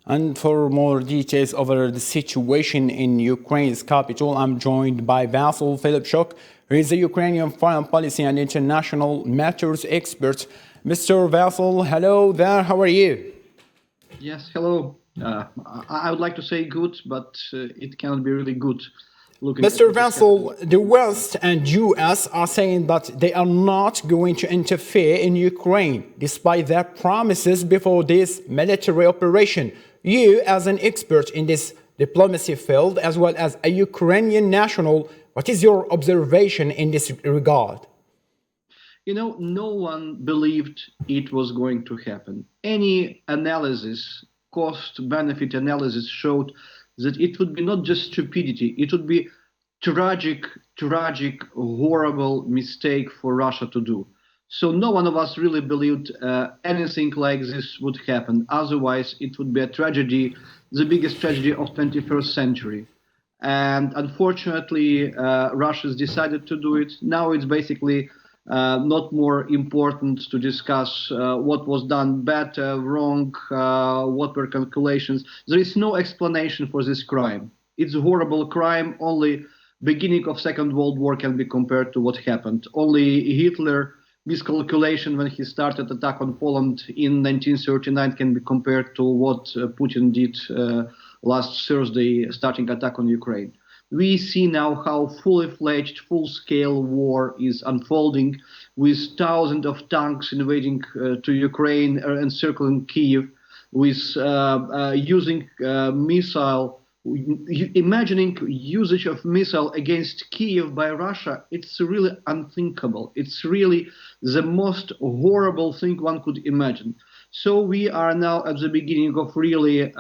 And for more details over the situation in Ukraine's capital, I'm joined by Vasyl Filipchuk. He is a Ukrainian foreign policy and international matters expert. Mr. Vasyl, hello there. How are you? Yes, hello. I would like to say good, but it cannot be really good. Mr. Vasyl, the West and US are saying that they are not going to interfere in Ukraine, despite their promises before this military operation. You, as an expert in this diplomacy field, as well as a Ukrainian national, what is your observation in this regard? You know, no one believed it was going to happen. Any analysis, cost-benefit analysis, showed that it would be not just stupidity, it would be tragic, horrible mistake for Russia to do. So no one of us really believed anything like this would happen. Otherwise, it would be a tragedy, the biggest tragedy of 21st century. And unfortunately, Russia's decided to do it. Now it's basically not more important to discuss what was done better, wrong, what were calculations. There is no explanation for this crime. It's a horrible crime. Only beginning of Second World War can be compared to what happened. Only Hitler miscalculation when he started attack on Poland in 1939 can be compared to what Putin did last Thursday, starting attack on Ukraine. We see now how fully-fledged, full-scale war is unfolding, with thousands of tanks invading to Ukraine, encircling Kyiv, with using missile. Imagining usage of missile against Kyiv by Russia, it's really unthinkable. It's really the most horrible thing one could imagine. So we are now at the beginning of really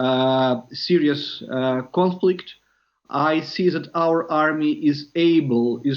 serious conflict. I see that our army is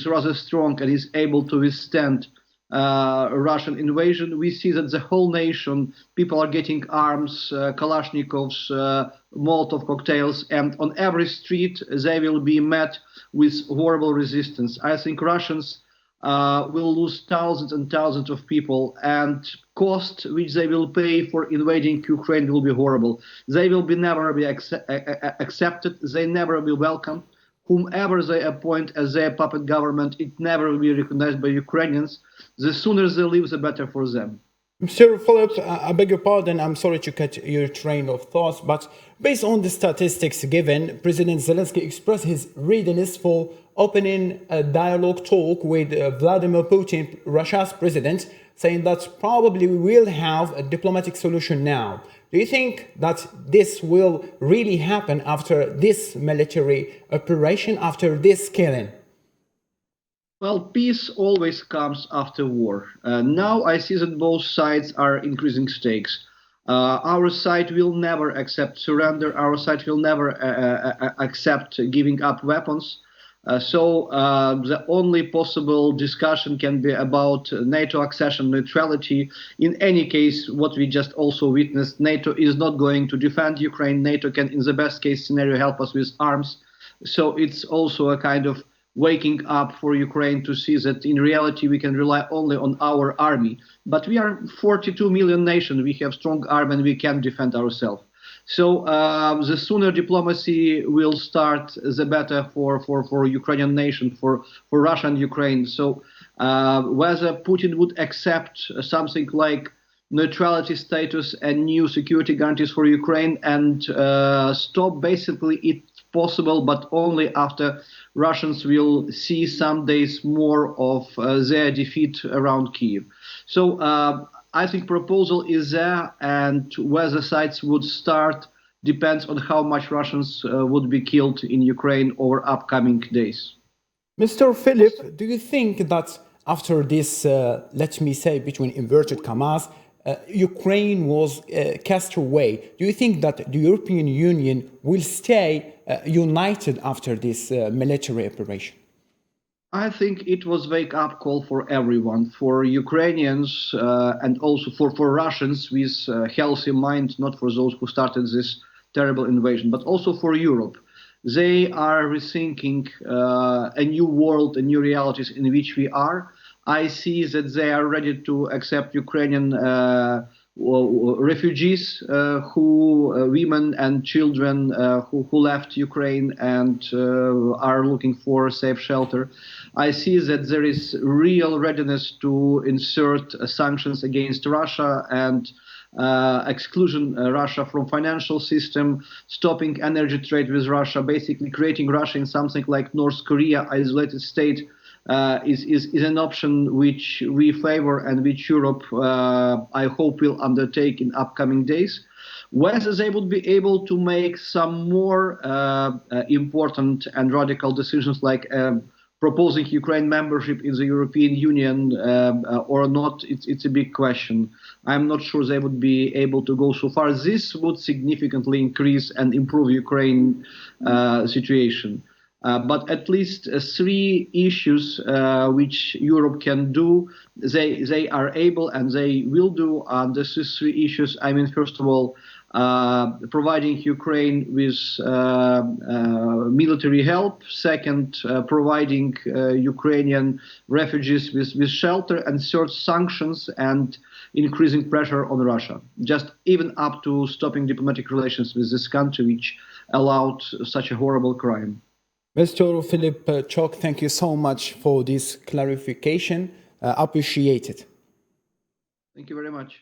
rather strong and is able to withstand Russian invasion. We see that the whole nation, people are getting arms, Kalashnikovs, Molotov cocktails, and on every street they will be met with horrible resistance. I think Russians will lose thousands and thousands of people, and cost which they will pay for invading Ukraine will be horrible. They will never be accepted. They never will be welcomed. Whomever they appoint as their puppet government, it never will be recognized by Ukrainians. The sooner they leave, the better for them. Mr. Philip, I beg your pardon, I'm sorry to cut your train of thoughts, but based on the statistics given, President Zelensky expressed his readiness for opening a dialogue talk with Vladimir Putin, Russia's president, saying that probably we will have a diplomatic solution now. Do you think that this will really happen after this military operation, after this killing? Well, peace always comes after war. Now I see that both sides are increasing stakes. Our side will never accept surrender. Our side will never accept giving up weapons. So the only possible discussion can be about NATO accession neutrality. In any case, what we just also witnessed, NATO is not going to defend Ukraine. NATO can, in the best case scenario, help us with arms. So it's also a kind of waking up for Ukraine to see that in reality we can rely only on our army. But we are 42 million nation. We have strong army and we can defend ourselves. So the sooner diplomacy will start, the better for Ukrainian nation, for Russia and Ukraine. So whether Putin would accept something like neutrality status and new security guarantees for Ukraine and stop basically it's possible, but only after Russians will see some days more of their defeat around Kyiv. So I think proposal is there, and whether sides would start depends on how much Russians would be killed in Ukraine over upcoming days. Mr. Philip, do you think that after this, let me say, between inverted commas, Ukraine was cast away, do you think that the European Union will stay united after this military operation? I think it was wake-up call for everyone, for Ukrainians and also for Russians with a healthy mind, not for those who started this terrible invasion, but also for Europe. They are rethinking a new world, and new realities in which we are. I see that they are ready to accept Ukrainian refugees, women and children who left Ukraine and are looking for safe shelter. I see that there is real readiness to insert sanctions against Russia and exclusion Russia from financial system, stopping energy trade with Russia, basically creating Russia in something like North Korea, isolated state. Is an option which we favor and which Europe, I hope, will undertake in upcoming days. Whether they would be able to make some more important and radical decisions like proposing Ukraine membership in the European Union or not, it's a big question. I'm not sure they would be able to go so far. This would significantly increase and improve Ukraine situation. But at least three issues which Europe can do, they are able and they will do. These three issues, I mean, first of all, providing Ukraine with military help. Second, providing Ukrainian refugees with shelter. And third, sanctions and increasing pressure on Russia, just even up to stopping diplomatic relations with this country, which allowed such a horrible crime. Mr. Filipchuk, thank you so much for this clarification. Appreciate it. Thank you very much.